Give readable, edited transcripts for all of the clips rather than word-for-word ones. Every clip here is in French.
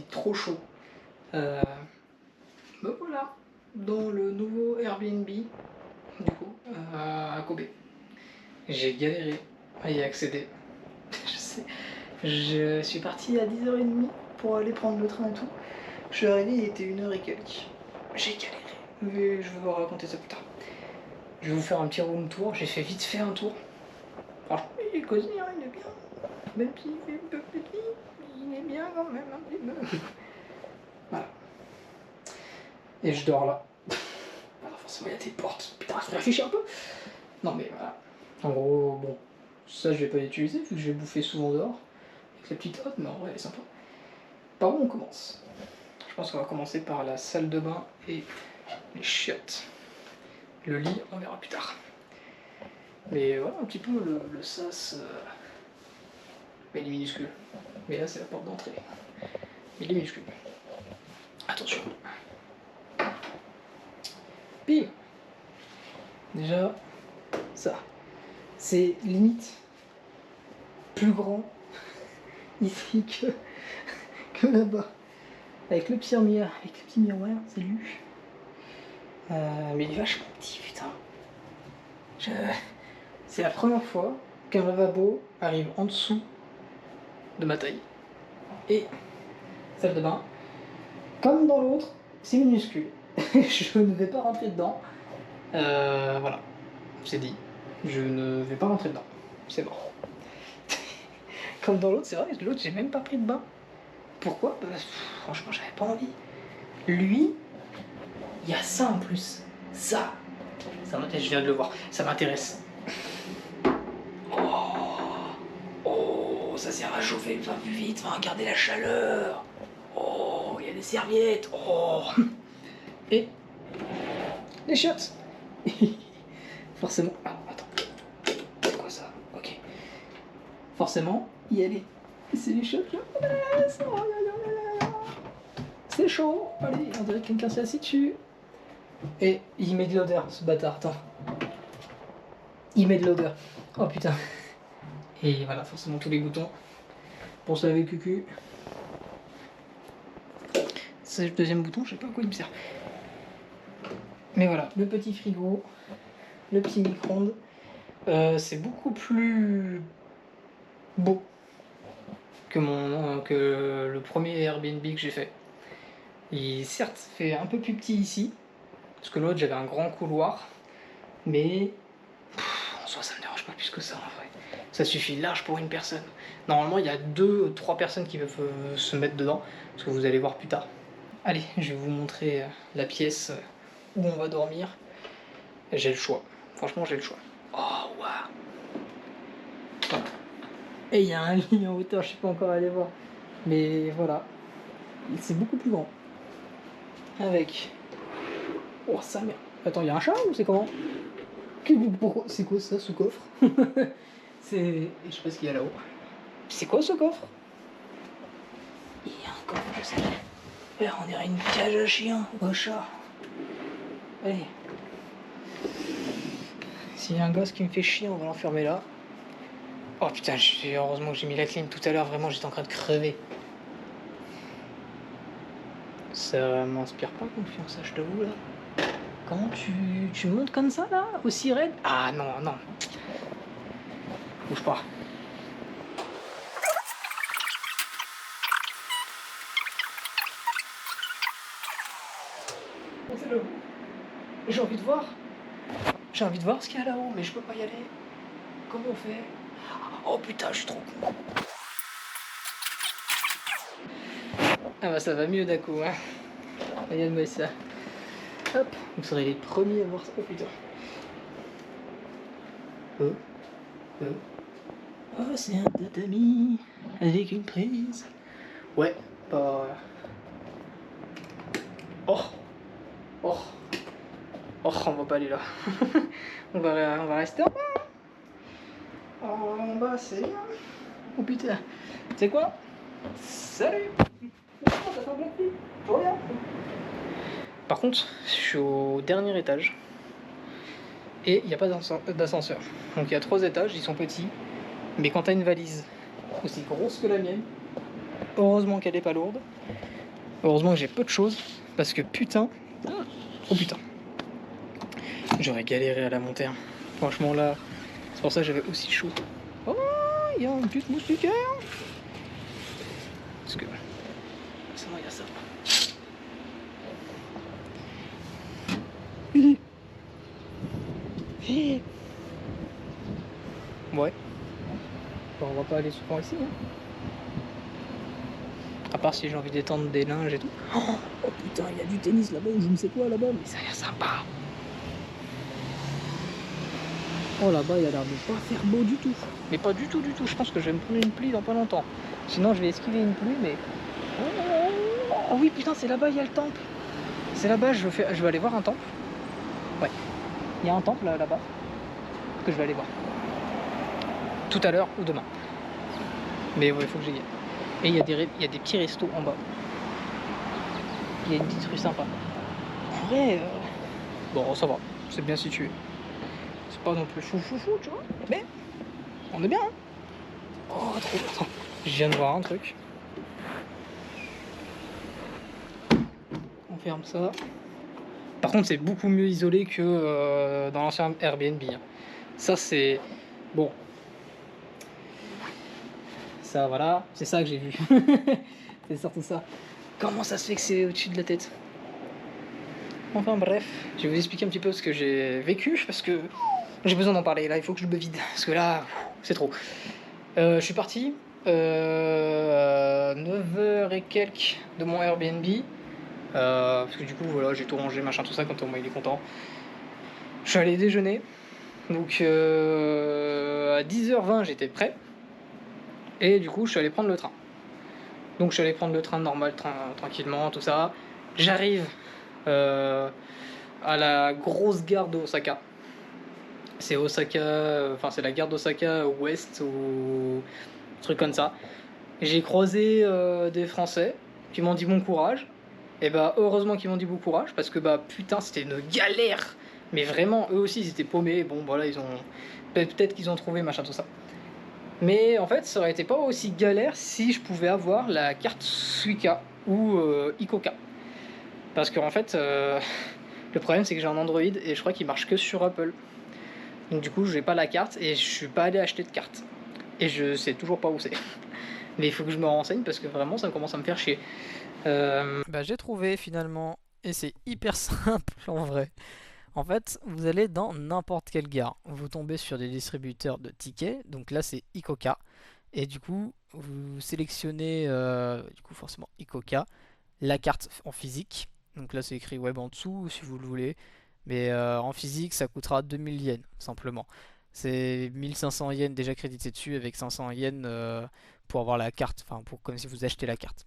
fait trop chaud. Me voilà dans le nouveau Airbnb, du coup, à Kobe. J'ai galéré à y accéder. Je sais. Je suis parti à 10h30 pour aller prendre le train et tout. Je suis arrivé, il était 1h et quelques. J'ai galéré. Mais je vais vous raconter ça plus tard. Je vais vous faire un petit room tour. J'ai fait vite fait un tour. Franchement, il est cosy, hein, il est bien. Même s'il fait un peu petit, il est bien quand même un petit peu. Voilà. Et je dors là. Alors forcément, il y a des portes. Putain, je réfléchis un peu. Non mais voilà. En gros, bon, ça je vais pas l'utiliser vu que je vais bouffer souvent dehors. Avec la petite hotte, mais en vrai elle est sympa. Par où on commence? Je pense qu'on va commencer par la salle de bain et les chiottes. Le lit, on verra plus tard. Mais voilà un petit peu le sas. Mais il est minuscule. Mais là c'est la porte d'entrée. Il est minuscule. Attention. Bim. Déjà, ça. C'est limite plus grand ici que là-bas. Avec le petit miroir, c'est lui. Mais il est vachement petit, putain. C'est la première fois qu'un lavabo arrive en dessous de ma taille. Et salle de bain, comme dans l'autre, c'est minuscule. Je ne vais pas rentrer dedans. Voilà, c'est dit. Je ne vais pas rentrer dedans. C'est mort. Comme dans l'autre, c'est vrai, l'autre, j'ai même pas pris de bain. Pourquoi? Franchement, j'avais pas envie. Lui, il y a ça en plus. Ça je viens de le voir. Ça m'intéresse. Oh, ça sert à chauffer pas plus vite. Va regarder la chaleur. Oh, il y a des serviettes. Oh. Et les chiottes. Forcément. Ah, attends. C'est quoi ça? Ok. Forcément, il y a les. C'est les chiottes là. C'est chaud. Allez, on dirait que quelqu'un s'est assis dessus. Et il met de l'odeur, ce bâtard. Attends. Il met de l'odeur. Oh putain. Et voilà, forcément tous les boutons. Pour se laver le cucu. C'est le deuxième bouton, je sais pas à quoi il me sert. Mais voilà, le petit frigo, le petit micro-ondes. C'est beaucoup plus beau que le premier Airbnb que j'ai fait. Il certes fait un peu plus petit ici, parce que l'autre j'avais un grand couloir, mais en soi ça me dérange pas plus que ça en vrai. Ça suffit large pour une personne. Normalement il y a 2-3 personnes qui peuvent se mettre dedans, ce que vous allez voir plus tard. Allez, je vais vous montrer la pièce où on va dormir. J'ai le choix, franchement j'ai le choix. Oh waouh. Voilà. Et il y a un lit en hauteur, je sais pas encore aller voir. Mais voilà, c'est beaucoup plus grand. Avec... Oh ça merde. Attends, il y a un chat ou c'est comment? Pourquoi? C'est quoi ça, ce coffre? C'est... Je sais pas ce qu'il y a là-haut. C'est quoi ce coffre? Il y a un coffre, je sais pas. On dirait une cage à chien ou à chat. Allez. S'il y a un gosse qui me fait chier, on va l'enfermer là. Oh putain, heureusement que j'ai mis la clim tout à l'heure, vraiment j'étais en train de crever. Ça m'inspire pas confiance, je t'avoue là. Comment tu montes comme ça là, aussi raide? Ah non, non. Bouge pas. J'ai envie de voir. J'ai envie de voir ce qu'il y a là-haut, mais je peux pas y aller. Comment on fait? Oh putain, je suis trop con. Ah bah ça va mieux d'un coup, hein. Regarde-moi ça. Hop, vous serez les premiers à voir ça. Oh putain. Oh, c'est un tatami avec une prise. Ouais, pas... Oh. Oh. Oh, on va pas aller là. on va rester en bas. Oh, en bas, c'est bien. Oh putain. Tu sais quoi? Salut. Par contre, je suis au dernier étage. Et il n'y a pas d'ascenseur. Donc il y a 3 étages, ils sont petits. Mais quand t'as une valise aussi grosse que la mienne, heureusement qu'elle n'est pas lourde, Heureusement que j'ai peu de choses, parce que putain, oh putain, j'aurais galéré à la monter. Hein. Franchement là, c'est pour ça que j'avais aussi chaud. Oh, il y a une petite moustiquaire. Parce que sinon il y a ça. Ouais. Bon, on va pas aller souvent ici. Hein. À part si j'ai envie d'étendre des linges et tout. Oh putain, il y a du tennis là-bas ou je ne sais quoi là-bas, mais ça a l'air sympa. Oh là-bas, il a l'air de pas faire beau du tout. Mais pas du tout, du tout. Je pense que je vais me prendre une pluie dans pas longtemps. Sinon, je vais esquiver une pluie, mais... Oh oui, putain, c'est là-bas, il y a le temple. C'est là-bas, je vais aller voir un temple. Ouais. Il y a un temple là-bas que je vais aller voir. Tout à l'heure ou demain. Mais ouais, il faut que j'y aille. Et il y a des petits restos en bas. Il y a une petite rue sympa. En vrai, bon, ça va. C'est bien situé. C'est pas non plus fou, tu vois. Mais on est bien. Hein. Oh, trop bien. Je viens de voir un truc. On ferme ça. Par contre, c'est beaucoup mieux isolé que dans l'ancien Airbnb. Hein. Ça, c'est... Bon. Ça, voilà. C'est ça que j'ai vu. C'est surtout ça. Comment ça se fait que c'est au-dessus de la tête? Enfin bref, je vais vous expliquer un petit peu ce que j'ai vécu, parce que j'ai besoin d'en parler. Là, il faut que je me vide, parce que là, c'est trop. Je suis parti 9h et quelques de mon Airbnb. Parce que du coup, voilà, j'ai tout rangé, machin, tout ça, quand moi il est content. Je suis allé déjeuner. Donc à 10h20, j'étais prêt. Et du coup, je suis allé prendre le train. Donc je suis allé prendre le train normal, tranquillement, tout ça. J'arrive à la grosse gare de Osaka. C'est Osaka, enfin c'est la gare d'Osaka ouest ou un truc comme ça. J'ai croisé des Français qui m'ont dit bon courage. Et bah heureusement qu'ils m'ont dit bon courage parce que bah putain c'était une galère. Mais vraiment eux aussi ils étaient paumés. Bon voilà ils ont peut-être qu'ils ont trouvé machin tout ça. Mais en fait ça aurait été pas aussi galère si je pouvais avoir la carte Suica ou Icoca. Parce qu'en fait le problème c'est que j'ai un Android et je crois qu'il marche que sur Apple. Donc du coup j'ai pas la carte et je suis pas allé acheter de carte. Et je sais toujours pas où c'est. Mais il faut que je me renseigne parce que vraiment ça commence à me faire chier. Bah j'ai trouvé finalement et c'est hyper simple en vrai. En fait vous allez dans n'importe quelle gare. Vous tombez sur des distributeurs de tickets. Donc là c'est Icoca. Et du coup vous sélectionnez du coup forcément Icoca. La carte en physique. Donc là c'est écrit web en dessous si vous le voulez. Mais en physique ça coûtera 2000 yens simplement. C'est 1500 yens déjà crédité dessus avec 500 yens pour avoir la carte. Enfin pour comme si vous achetez la carte.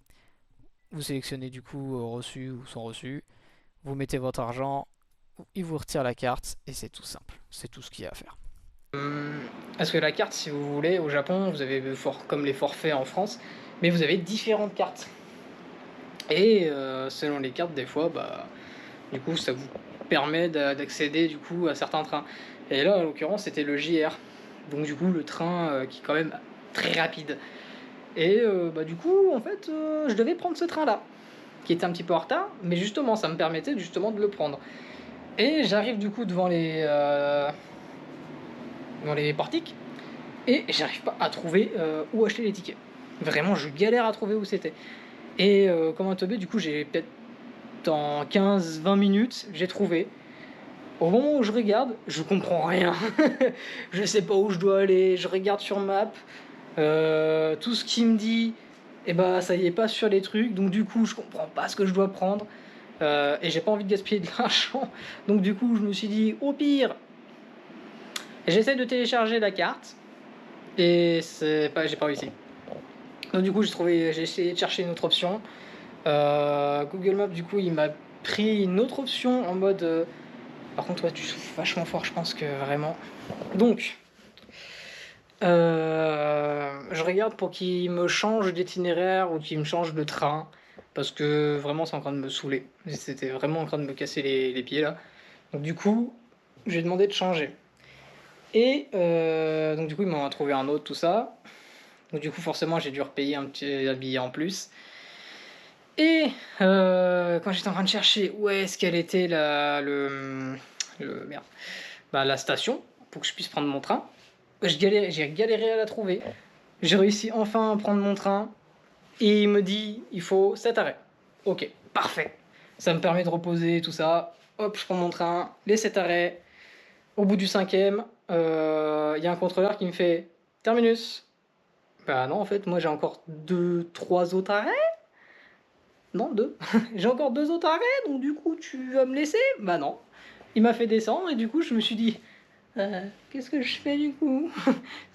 Vous sélectionnez du coup reçu ou sans reçu. Vous mettez votre argent. Il vous retire la carte et c'est tout simple. C'est tout ce qu'il y a à faire. Parce que la carte, si vous voulez, au Japon, vous avez comme les forfaits en France, mais vous avez différentes cartes. Et selon les cartes, des fois, bah, du coup, ça vous permet d'accéder du coup à certains trains. Et là, en l'occurrence, c'était le JR. Donc du coup, le train qui est quand même très rapide. Et bah, du coup, en fait, je devais prendre ce train-là, qui était un petit peu en retard, mais justement, ça me permettait justement de le prendre. Et j'arrive du coup devant les portiques, et j'arrive pas à trouver où acheter les tickets. Vraiment, je galère à trouver où c'était. Et comme un teubé, du coup, j'ai peut-être en 15-20 minutes, j'ai trouvé. Au moment où je regarde, je comprends rien. Je sais pas où je dois aller, je regarde sur map. Tout ce qui me dit, et bah ça y est pas sur les trucs, donc du coup je comprends pas ce que je dois prendre et j'ai pas envie de gaspiller de l'argent, donc du coup je me suis dit au pire j'essaie de télécharger la carte et j'ai pas réussi. Donc du coup j'ai essayé de chercher une autre option. Google Maps du coup il m'a pris une autre option en mode par contre ouais, tu souffles vachement fort je pense que vraiment. Donc je regarde pour qu'il me change d'itinéraire ou qu'il me change de train. Parce que vraiment, c'est en train de me saouler. C'était vraiment en train de me casser les pieds là. Donc, du coup, j'ai demandé de changer. Et donc, du coup, ils m'ont trouvé un autre, tout ça. Donc, du coup, forcément, j'ai dû repayer un billet en plus. Et quand j'étais en train de chercher où est-ce qu'elle était merde, bah, la station pour que je puisse prendre mon train, j'ai galéré à la trouver. J'ai réussi enfin à prendre mon train et il me dit il faut 7 arrêts. Ok, parfait. Ça me permet de reposer tout ça. Hop, je prends mon train, les 7 arrêts. Au bout du 5e, il y a un contrôleur qui me fait terminus. Bah non, en fait, moi j'ai encore 3 autres arrêts. Non, 2. J'ai encore 2 autres arrêts, donc du coup, tu vas me laisser? Bah non. Il m'a fait descendre et du coup, je me suis dit, qu'est-ce que je fais du coup?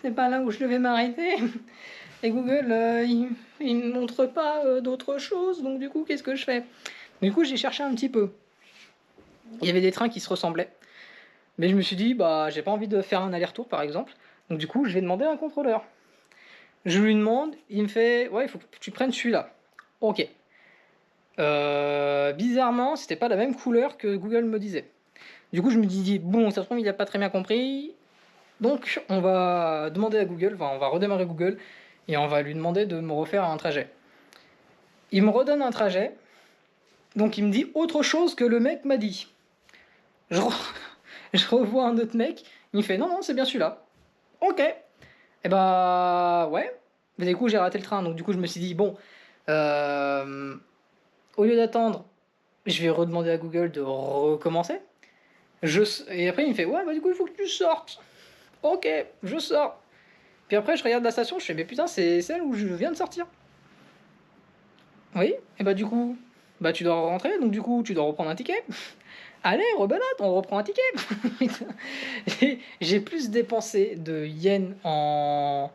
C'est pas là où je devais m'arrêter. Et Google, il me montre pas d'autre chose, donc du coup, qu'est-ce que je fais? Du coup, j'ai cherché un petit peu. Il y avait des trains qui se ressemblaient. Mais je me suis dit, bah, j'ai pas envie de faire un aller-retour, par exemple. Donc du coup, je vais demander à un contrôleur. Je lui demande, il me fait, ouais, il faut que tu prennes celui-là. Ok. Bizarrement, c'était pas la même couleur que Google me disait. Du coup, je me dis, bon, ça se trouve, il a pas très bien compris. Donc, on va demander à Google, enfin, on va redémarrer Google et on va lui demander de me refaire un trajet. Il me redonne un trajet, donc il me dit autre chose que le mec m'a dit. Je, je revois un autre mec, il me fait non, non, c'est bien celui-là. Ok. Et bah, ouais. Mais du coup, j'ai raté le train, donc du coup, je me suis dit, bon, au lieu d'attendre, je vais redemander à Google de recommencer. Et après, il me fait, ouais, bah du coup, il faut que tu sortes. Ok, je sors. Puis après, je regarde la station, je fais, mais putain, c'est celle où je viens de sortir. Oui, et bah du coup, bah tu dois rentrer, donc du coup, tu dois reprendre un ticket. Allez, rebelote, on reprend un ticket. J'ai plus dépensé de yens en...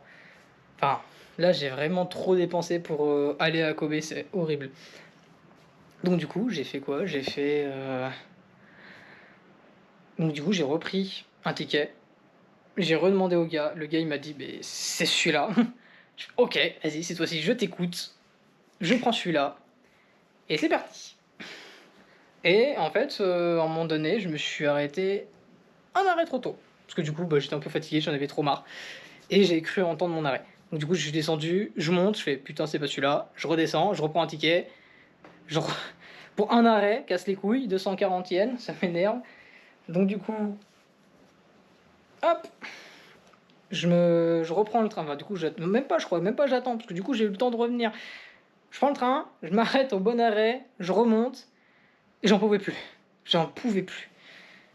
Enfin, là, j'ai vraiment trop dépensé pour aller à Kobe, c'est horrible. Donc du coup, j'ai fait quoi? J'ai fait... Donc du coup, j'ai repris un ticket. J'ai redemandé au gars. Le gars, il m'a dit, mais c'est celui-là. Ok, vas-y, cette fois-ci, je t'écoute. Je prends celui-là. Et c'est parti. Et en fait, à un moment donné, je me suis arrêté un arrêt trop tôt. Parce que du coup, bah, j'étais un peu fatigué, j'en avais trop marre. Et j'ai cru entendre mon arrêt. Donc du coup, je suis descendu, je monte, je fais putain, c'est pas celui-là. Je redescends, je reprends un ticket. Je... Pour un arrêt, casse les couilles, 240 yens, ça m'énerve. Donc du coup, hop, je reprends le train. Enfin, du coup, même pas, je crois, même pas j'attends, parce que du coup, j'ai eu le temps de revenir. Je prends le train, je m'arrête au bon arrêt, je remonte, et j'en pouvais plus. J'en pouvais plus.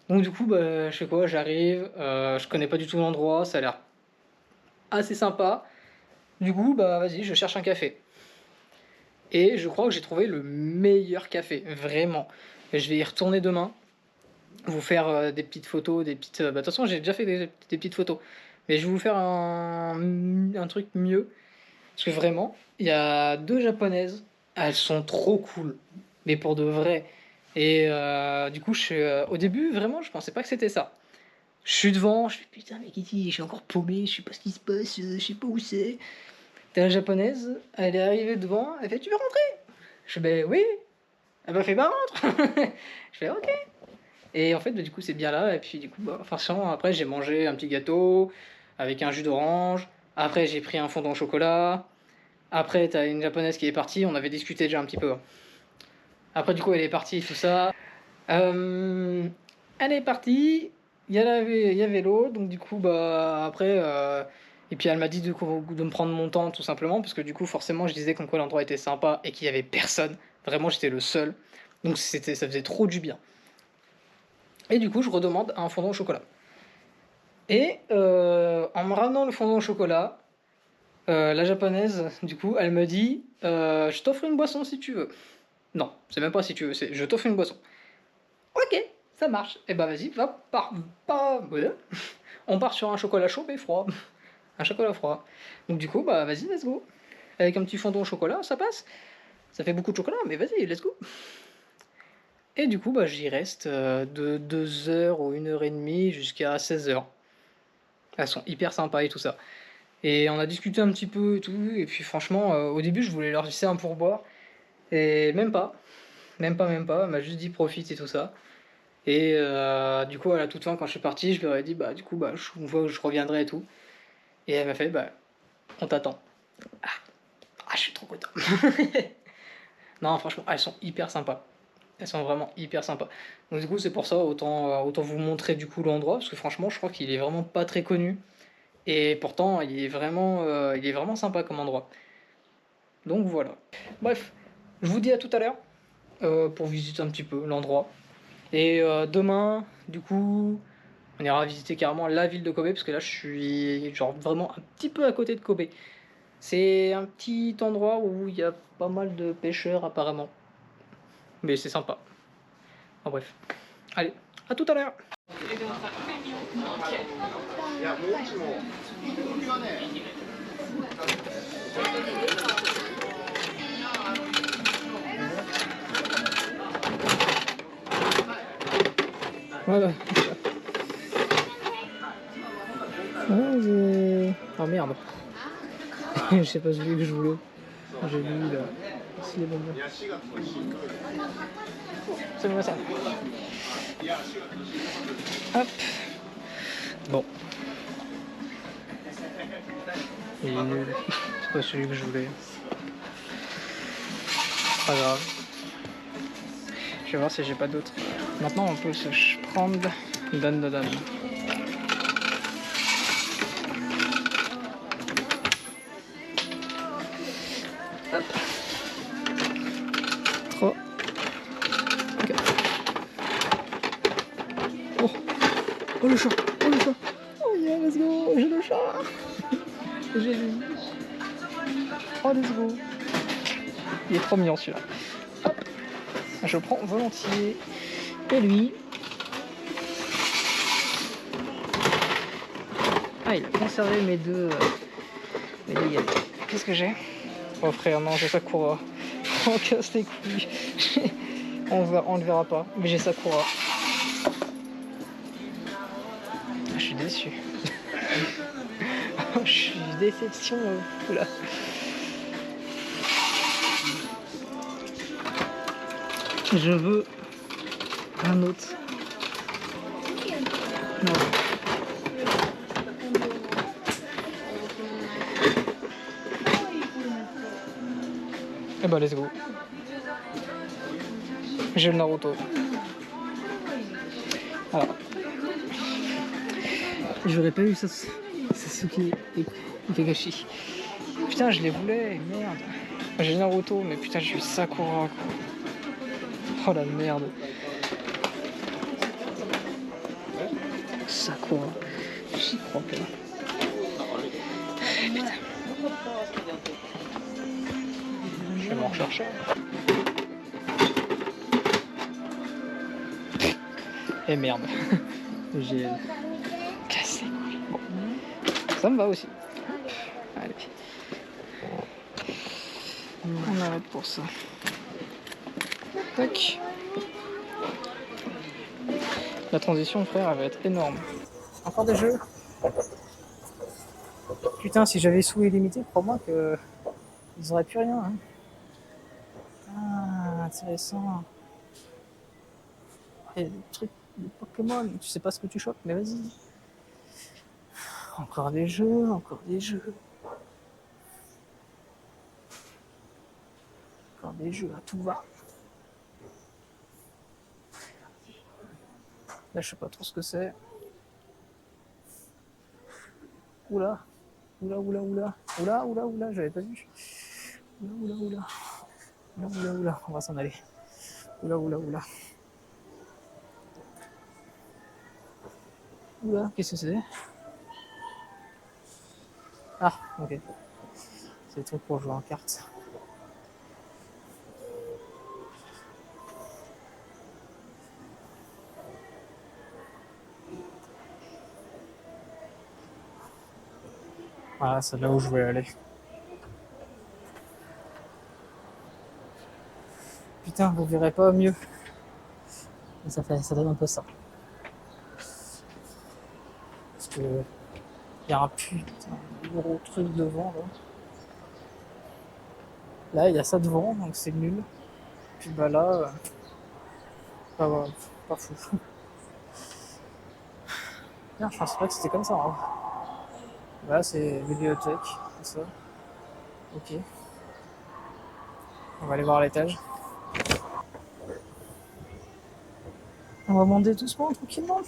Donc du coup, bah, je fais quoi? J'arrive, je connais pas du tout l'endroit, ça a l'air assez sympa. Du coup, bah vas-y, je cherche un café. Et je crois que j'ai trouvé le meilleur café, vraiment. Et je vais y retourner demain, vous faire des petites photos, des petites... Bah, de toute façon, j'ai déjà fait des petites photos. Mais je vais vous faire un truc mieux. Parce que vraiment, il y a 2 japonaises, elles sont trop cool. Mais pour de vrai. Et du coup, au début, vraiment, je pensais pas que c'était ça. Je suis devant, je fais putain, mais Kitty, je suis encore paumé, je sais pas ce qui se passe, je sais pas où c'est. T'as la japonaise, elle est arrivée devant, elle fait tu veux rentrer? Je fais ben oui. Elle m'a fait bah rentre. Je fais ok. Et en fait, bah, du coup, c'est bien là. Et puis, du coup, bah, forcément, après, j'ai mangé un petit gâteau avec un jus d'orange. Après, j'ai pris un fondant au chocolat. Après, t'as une japonaise qui est partie, on avait discuté déjà un petit peu. Après, du coup, elle est partie, tout ça. Euh, Elle est partie, il y avait l'eau, donc du coup, bah, après, et puis elle m'a dit de me prendre mon temps, tout simplement, parce que du coup, forcément, je disais comme quoi l'endroit était sympa et qu'il y avait personne. Vraiment, j'étais le seul. Donc, ça faisait trop du bien. Et du coup, je redemande un fondant au chocolat. Et en me ramenant le fondant au chocolat, la japonaise, du coup, elle me dit je t'offre une boisson si tu veux. Non, c'est même pas si tu veux, c'est je t'offre une boisson. Ok, ça marche. Et bah vas-y, ouais. On part sur un chocolat chaud mais froid. Un chocolat froid. Donc du coup, bah vas-y, let's go. Avec un petit fondant au chocolat, ça passe. Ça fait beaucoup de chocolat, mais vas-y, let's go. Et du coup, bah j'y reste de 2 heures ou 1 heure et demie jusqu'à 16 heures. Elles sont hyper sympas et tout ça. Et on a discuté un petit peu et tout. Et puis franchement, au début, je voulais leur laisser un pourboire. Et même pas. Même pas, même pas. Elle m'a juste dit profite et tout ça. Et du coup, à la toute fin, quand je suis parti, je leur ai dit, bah, du coup, bah, je reviendrai et tout. Et elle m'a fait, bah, on t'attend. Ah, je suis trop content. Non, franchement, elles sont hyper sympas. Elles sont vraiment hyper sympas. Donc du coup, c'est pour ça, autant vous montrer du coup l'endroit, parce que franchement, je crois qu'il est vraiment pas très connu. Et pourtant, il est vraiment sympa comme endroit. Donc voilà. Bref, je vous dis à tout à l'heure pour visiter un petit peu l'endroit. Et demain, du coup, on ira visiter carrément la ville de Kobe, parce que là, je suis genre vraiment un petit peu à côté de Kobe. C'est un petit endroit où il y a pas mal de pêcheurs apparemment. Mais c'est sympa. En bref. Allez, à tout à l'heure. Voilà. Ah merde. Je sais pas celui que je voulais. J'ai lu là. Ici les bonbons. C'est bon, ça. Hop. Bon. Il est nul. C'est pas celui que je voulais. Pas grave. Je vais voir si j'ai pas d'autres. Maintenant on peut se prendre Dan Dan Dan. Hop. 3. 4. Oh. Oh le chat. Oh le chat. Oh yeah, let's go. J'ai le chat. J'ai lui. Oh let's go. Il est trop mignon celui-là. Hop. Je prends volontiers. Et lui. Ah, il a conservé mes deux Yates. Qu'est-ce que j'ai? Oh frère, non, j'ai Sakura. On casse les couilles. On le verra pas, mais j'ai Sakura. Je suis déçu. Je suis déception là. Je veux un autre. Non. Et bah let's go. J'ai le Naruto. Alors. J'aurais pas eu ça. Sasuke et Kakashi. Putain, je les voulais, merde. J'ai Naruto, mais putain, j'ai eu Sakura. Oh la merde. Sakura. J'y crois pas. Putain. Je vais m'en rechercher. Et merde. J'ai cassé. Bon. Ça me va aussi. Allez. On arrête pour ça. Tac. La transition, frère, elle va être énorme. Encore des jeux. Putain, si j'avais sous illimité, crois-moi que ils auraient plus rien. Hein. Ah, intéressant. Et le truc de Pokémon, tu sais pas ce que tu chopes, mais vas-y. Encore des jeux, encore des jeux. Encore des jeux à tout va. Là, je sais pas trop ce que c'est. Oula. Oula, oula, oula. Oula, oula, oula, j'avais pas vu. Oula, oula, oula. Oula, oula, oula. On va s'en aller. Oula, oula, oula. Oula, qu'est-ce que c'est? Ah, ok. C'est des trucs pour jouer en cartes. Voilà, c'est là où je voulais aller. Putain, vous verrez pas mieux. Ça donne un peu ça. Parce que il y a un putain de gros truc devant là. Là, il y a ça devant, donc c'est nul. Puis bah là, pas fou. Bien, je pensais pas que c'était comme ça. Hein. Là, c'est bibliothèque, c'est ça. Ok. On va aller voir à l'étage. On va monter doucement, tranquillement.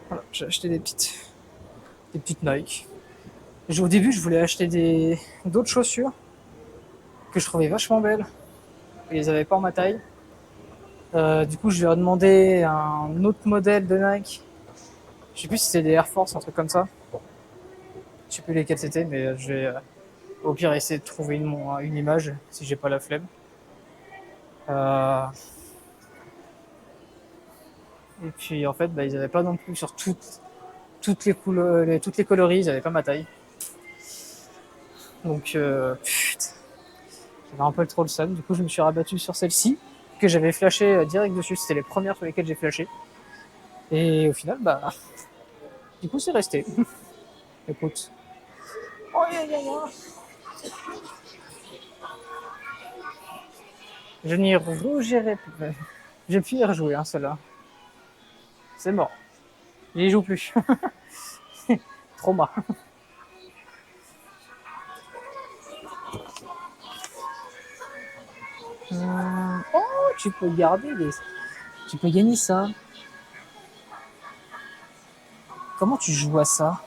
Voilà, j'ai acheté des petites Nike. Au début, je voulais acheter d'autres chaussures que je trouvais vachement belles. Ils les avaient pas en ma taille. Du coup, je leur ai demandé un autre modèle de Nike. Je sais plus si c'était des Air Force, un truc comme ça. Je sais plus lesquels c'était, mais je vais au pire essayer de trouver une image si j'ai pas la flemme. Euh, et puis en fait, bah, ils avaient pas non plus sur toutes les couleurs, toutes les coloris, ils avaient pas ma taille. Donc putain, j'avais un peu trop le seum. Du coup, je me suis rabattu sur celle-ci que j'avais flashé direct dessus. C'était les premières sur lesquelles j'ai flashé. Et au final, bah, du coup, c'est resté. Écoute. Oh, je n'y rougirai plus. J'ai pu y rejouer, hein, celle-là. C'est mort. J'y joue plus. Trauma. Oh, tu peux garder les. Tu peux gagner ça. Comment tu joues à ça?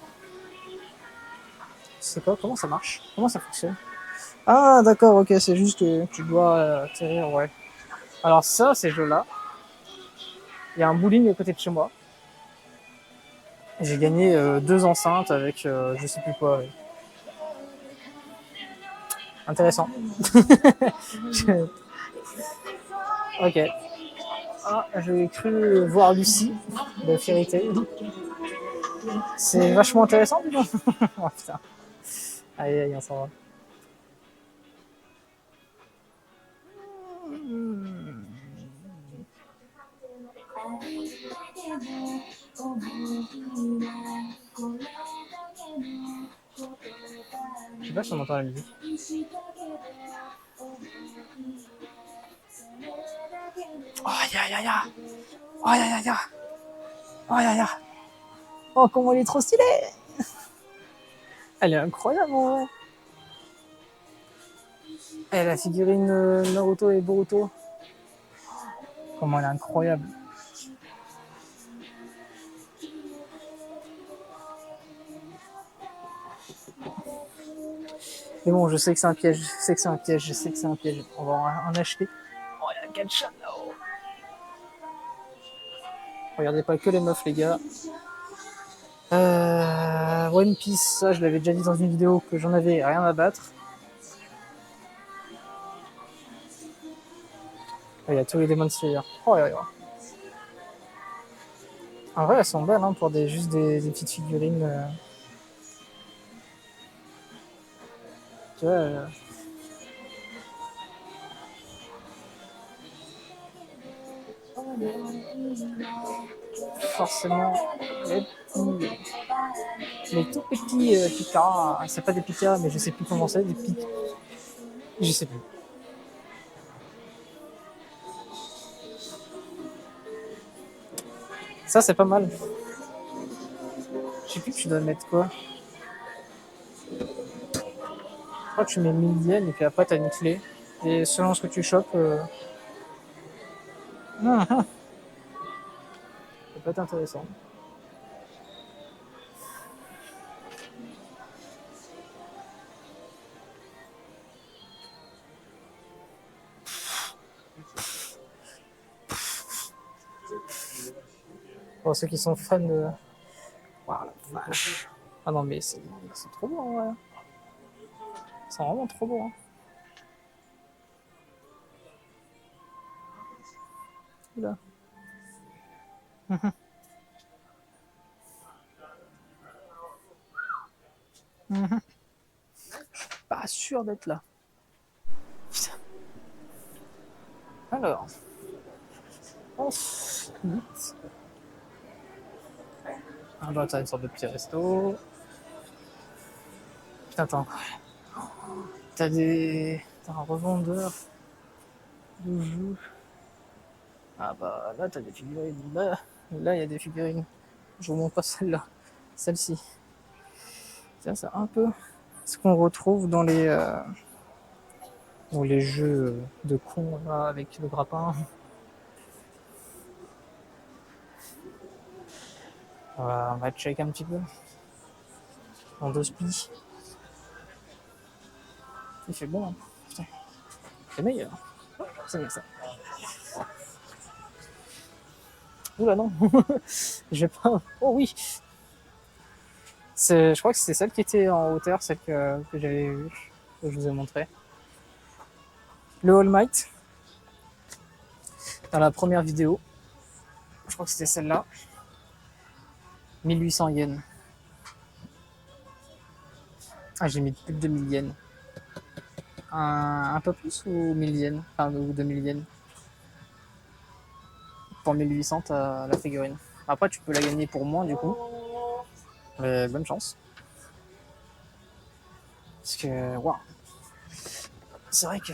C'est quoi? Comment ça marche? Comment ça fonctionne? Ah, d'accord, ok, c'est juste que tu dois atterrir, ouais. Alors, ça, ces jeux-là, il y a un bowling à côté de chez moi. J'ai gagné 2 enceintes avec je sais plus quoi. Ouais. Intéressant. Ok. Ah, j'ai cru voir Lucie de Fairy Tail. C'est vachement intéressant, dis donc. Oh putain. Aïe, aïe, on s'en va. Je sais pas si on entend la musique. Oh, ya, ya, ya. Oh, ya, ya, ya. Oh, ya, ya. Oh, comment elle est trop stylée. Elle est incroyable, en vrai. Et la figurine Naruto et Boruto. Comment elle est incroyable. Mais bon, je sais que c'est un piège, je sais que c'est un piège, je sais que c'est un piège. On va en acheter. Oh, il y a 4 chats là-haut. Regardez pas que les meufs, les gars. One Piece, ça, je l'avais déjà dit dans une vidéo que j'en avais rien à battre. Oh, il y a tous les Demon Slayer. Oh, ouais, ouais. En vrai, elles sont belles hein, pour juste des petites figurines. Tu vois, forcément, les tout petits Pika. C'est pas des Pika, mais je sais plus comment c'est. Des Pika. Je sais plus. Ça, c'est pas mal. Je sais plus que tu dois mettre quoi. Je crois que tu mets 1000 yens et puis après, t'as une clé. Et selon ce que tu chopes, ça peut être intéressant. Pour ceux qui sont fans de. Waouh, la vache. Ah non, mais c'est trop beau, en vrai. C'est vraiment trop beau. Hein. Là. Pas sûr d'être là. Putain. Alors. Ensuite. Ah bah, t'as une sorte de petit resto. Putain, attends. T'as un revendeur de jeux. Ah bah là, t'as des figurines. Là, il y a des figurines. Je vous montre pas celle-là. Celle-ci. Ça, c'est un peu ce qu'on retrouve dans les Ou les jeux de cons là, avec le grappin. On va check un petit peu. En 2 spi. Il fait bon, hein. Putain. C'est meilleur. C'est bien ça. Oula non. Je vais pas. Oh oui. Je crois que c'était celle qui était en hauteur, celle que j'avais vue, que je vous ai montré. Le All Might. Dans la première vidéo. Je crois que c'était celle-là. 1800 yens. Ah, j'ai mis plus de 2000 yens. Un peu plus ou 1000 yens? Enfin, ou 2000 yens. Pour 1800, t'as la figurine. Après, tu peux la gagner pour moins, du coup. Mais bonne chance. Parce que, waouh. C'est vrai que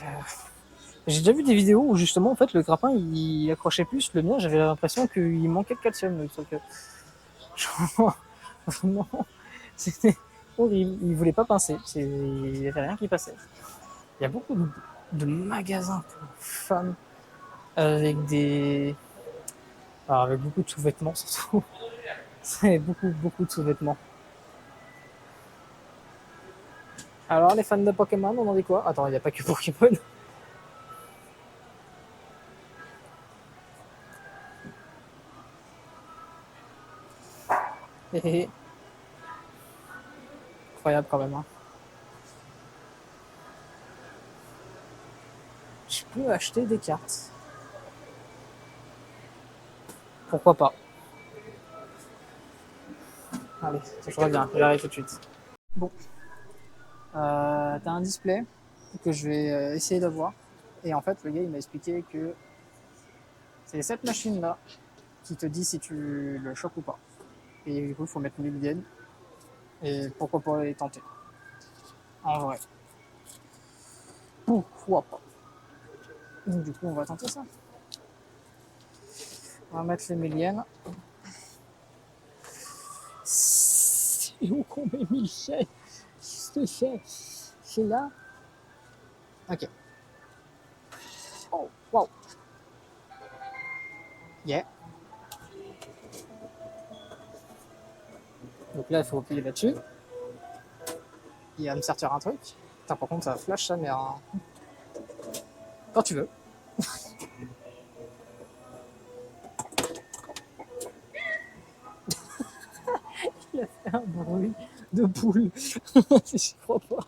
j'ai déjà vu des vidéos où justement, en fait, le grappin, il accrochait plus. Le mien, j'avais l'impression qu'il manquait de calcium, le truc. Genre, vraiment, c'était horrible. Il voulait pas pincer. Il n'y avait rien qui passait. Il y a beaucoup de magasins pour femmes avec des... Alors, avec beaucoup de sous-vêtements, surtout. C'est beaucoup de sous-vêtements. Alors, les fans de Pokémon, on en dit quoi? Attends, il n'y a pas que Pokémon. Incroyable quand même. Hein. Je peux acheter des cartes. Pourquoi pas? Allez, je reviens, j'arrive tout de suite. Bon, t'as un display que je vais essayer d'avoir. Et en fait, le gars, il m'a expliqué que c'est cette machine-là qui te dit si tu le chopes ou pas. Et du coup, il faut mettre 1000 yens. Et pourquoi pas les tenter? En vrai. Pourquoi pas? Donc, du coup, on va tenter ça. On va mettre les 1000 yens. C'est où qu'on met 1000 yens? Qu'est-ce que c'est? C'est là? Ok. Oh, wow. Yeah. Donc là, il faut appuyer là-dessus. Il va me sortir un truc. Putain, par contre, ça flash sa mère. Hein. Quand tu veux. Il a fait un bruit de poule. Je crois pas.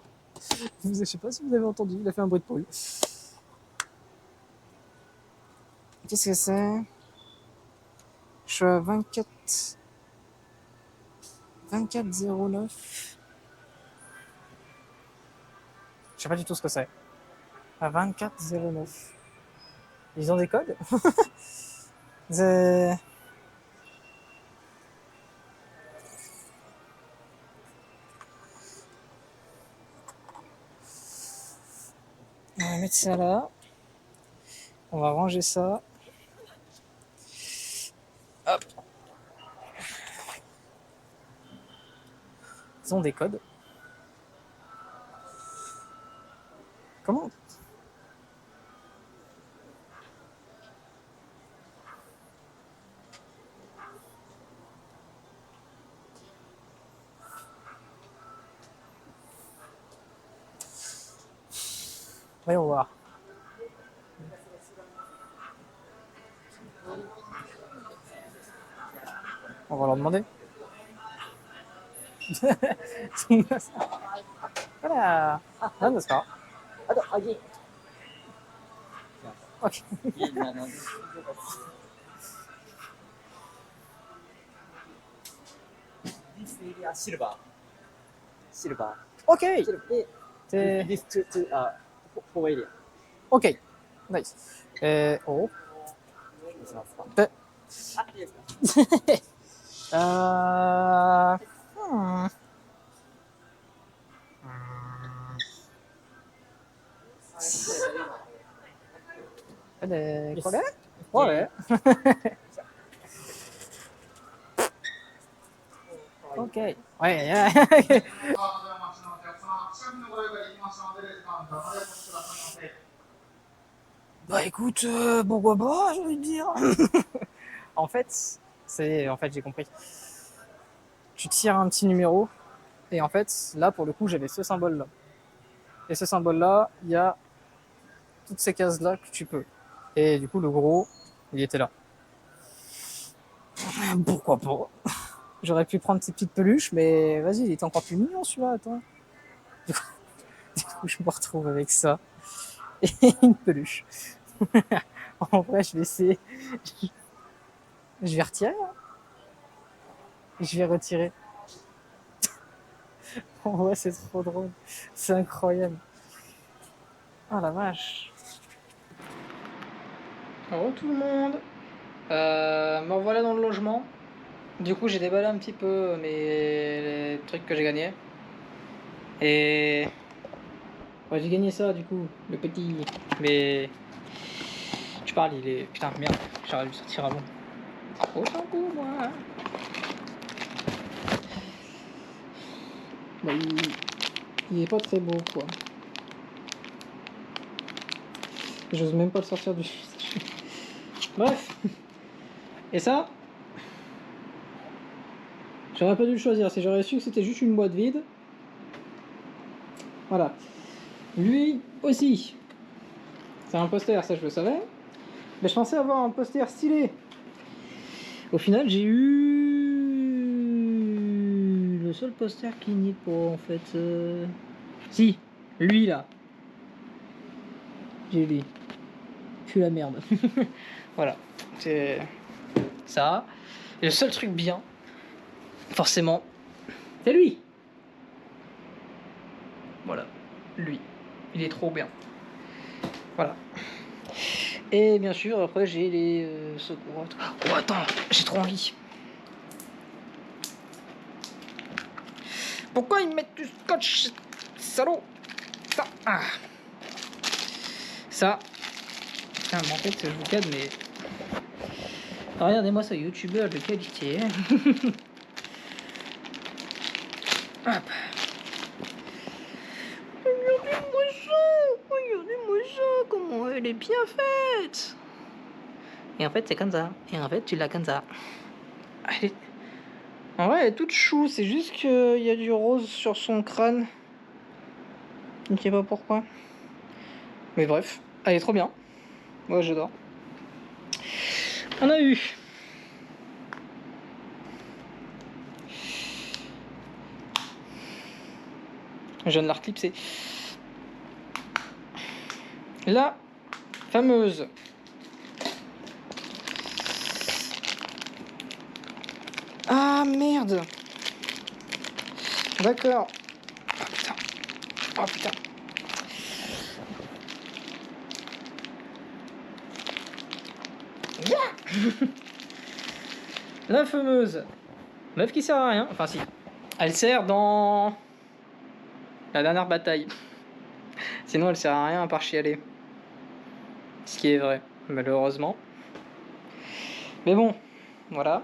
Je sais pas si vous avez entendu, il a fait un bruit de poule. Qu'est-ce que c'est? Je suis à 24,09. Je sais pas du tout ce que c'est. À 24,09. Ils ont des codes? C'est... On va mettre ça là. On va ranger ça. Hop. Ils ont des codes. Comment? Voyons voir. On va leur demander. Voilà.何ですか? Ok. Silver. Ok. This to for area. Ok. Nice. Oh. どうしますか？で、いいですか？hmm.これ？これ？OK。はい、いや。Bah écoute, pourquoi pas, je veux dire. En fait, j'ai compris. Tu tires un petit numéro, et en fait, là, pour le coup, j'avais ce symbole-là. Et ce symbole-là, il y a toutes ces cases-là que tu peux. Et du coup, le gros, il était là. Pourquoi pas? J'aurais pu prendre ces petites peluches, mais vas-y, il était encore plus mignon celui-là, attends. Du coup, je me retrouve avec ça et une peluche. En vrai, je vais essayer. Je vais retirer. Hein. Je vais retirer. En vrai, c'est trop drôle. C'est incroyable. Oh la vache. Oh tout le monde. Me revoilà dans le logement. Du coup, j'ai déballé un petit peu les trucs que j'ai gagnés. Et ouais, j'ai gagné ça du coup, le petit. Mais tu parles, il est. Putain, merde, j'aurais dû sortir avant. Oh, shampoo, moi. Bah, il est pas très beau quoi. J'ose même pas le sortir du. Bref. Et ça, j'aurais pas dû le choisir. Si j'aurais su que c'était juste une boîte vide. Voilà. Lui aussi. C'est un poster, ça je le savais. Mais je pensais avoir un poster stylé. Au final, j'ai eu le seul poster qui n'y est pas en fait. Si, lui là. J'ai lui. Je suis la merde. Voilà. C'est ça. Et le seul truc bien, forcément, c'est lui. Voilà. Lui. Il est trop bien. Voilà. Et bien sûr, après j'ai les secours. Oh attends, j'ai trop envie. Pourquoi ils mettent du scotch, salaud? Ça, ah. Ça. Putain, mais en fait, je vous cadre, mais. Regardez-moi ce youtubeur de qualité. Hop. Regardez-moi ça. Regardez-moi ça. Comment elle est bien faite. Et en fait, c'est comme ça. Et en fait, tu l'as comme ça. Elle est... En vrai, elle est toute chou. C'est juste qu'il y a du rose sur son crâne. Je ne sais pas pourquoi. Mais bref, elle est trop bien. Moi, j'adore. On a eu. Je viens de la reclipser. La fameuse. Ah merde. D'accord. Oh putain. Oh putain. La fameuse meuf qui sert à rien. Enfin si. Elle sert dans la dernière bataille. Sinon elle sert à rien à part chialer. Ce qui est vrai, malheureusement. Mais bon, voilà.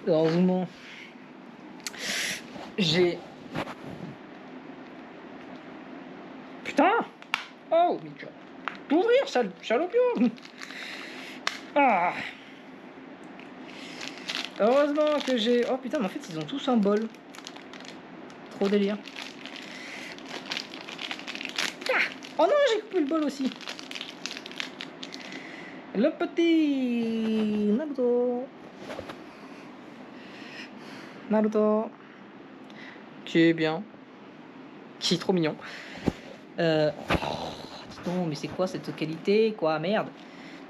Heureusement. J'ai... Putain. Oh, mais tu vas t'ouvrir, sale salopio. Ah. Heureusement que j'ai... Oh putain, mais en fait, ils ont tous un bol. Trop délire. Ah. Oh non, j'ai coupé le bol aussi. Le petit Naruto. Naruto. Qui est bien. Qui est trop mignon. Dis donc, mais c'est quoi cette qualité, quoi, merde.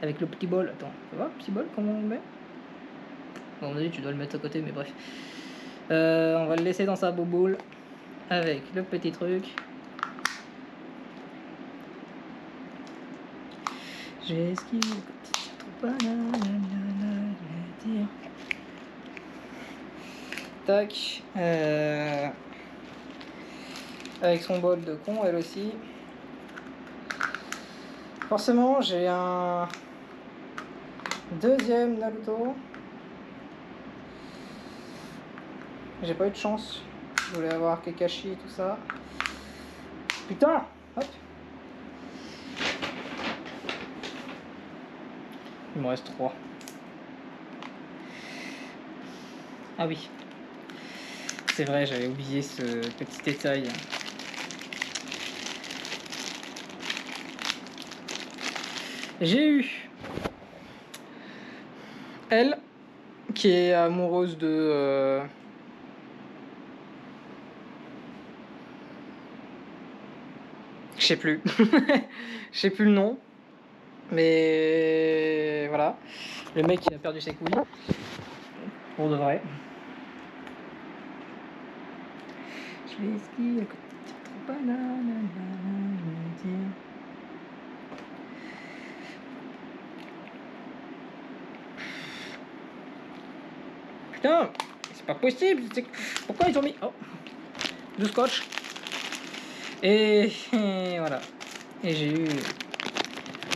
Avec le petit bol. Attends, ça va, le petit bol, comment on le met? Bon, on a dit, tu dois le mettre à côté, mais bref. On va le laisser dans sa bouboule. Avec le petit truc. J'ai esquivé le petit dire. Tac. Avec son bol de con, elle aussi. Forcément, j'ai un deuxième Naruto. J'ai pas eu de chance. Je voulais avoir Kakashi et tout ça. Putain, hop. Il me reste 3. Ah oui. C'est vrai, j'avais oublié ce petit détail. J'ai eu elle qui est amoureuse de je sais plus. Je sais plus le nom. Mais voilà. Le mec il a perdu ses couilles. Pour de vrai. Je vais skier à côté de banane, je me dis. Putain, c'est pas possible. Pourquoi ils ont mis du scotch? Et voilà. Et j'ai eu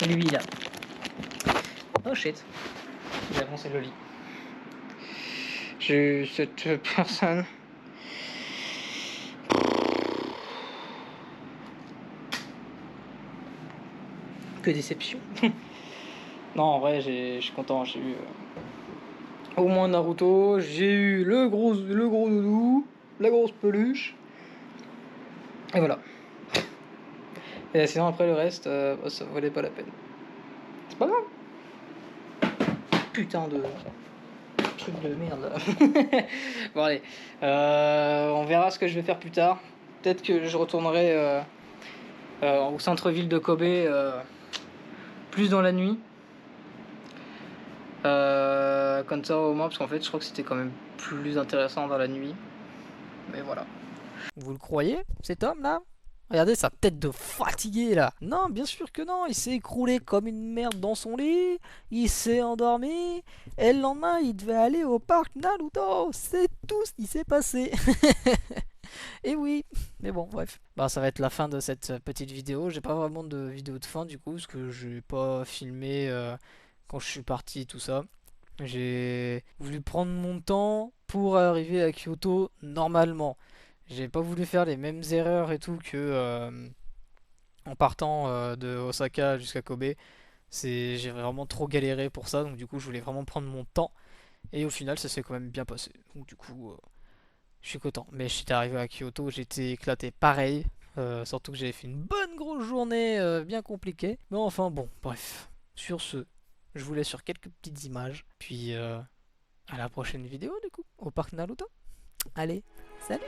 lui là. Oh shit. J'ai avancé le lit. J'ai eu cette personne. Que déception. Non, en vrai, je suis content. J'ai eu au moins Naruto. J'ai eu le gros doudou, la grosse peluche. Et voilà. Et sinon, après le reste, ça valait pas la peine. C'est pas grave. Putain de truc de merde. Bon, allez. On verra ce que je vais faire plus tard. Peut-être que je retournerai au centre-ville de Kobe plus dans la nuit. Comme ça au moins, parce qu'en fait, je crois que c'était quand même plus intéressant dans la nuit. Mais voilà. Vous le croyez, cet homme-là? Regardez sa tête de fatigué là. Non, bien sûr que non, il s'est écroulé comme une merde dans son lit, il s'est endormi, et le lendemain il devait aller au parc Naruto. C'est tout ce qui s'est passé. Et oui, mais bon, bref. Bah, ça va être la fin de cette petite vidéo. J'ai pas vraiment de vidéo de fin du coup, parce que j'ai pas filmé quand je suis parti, tout ça. J'ai voulu prendre mon temps pour arriver à Kyoto normalement. J'ai pas voulu faire les mêmes erreurs et tout que en partant de Osaka jusqu'à Kobe. J'ai vraiment trop galéré pour ça, donc du coup je voulais vraiment prendre mon temps. Et au final ça s'est quand même bien passé. Donc du coup je suis content. Mais j'étais arrivé à Kyoto, j'étais éclaté pareil. Surtout que j'avais fait une bonne grosse journée bien compliquée. Mais enfin bon, bref. Sur ce, je vous laisse sur quelques petites images. Puis à la prochaine vidéo du coup, au parc Naruto. Allez, salut!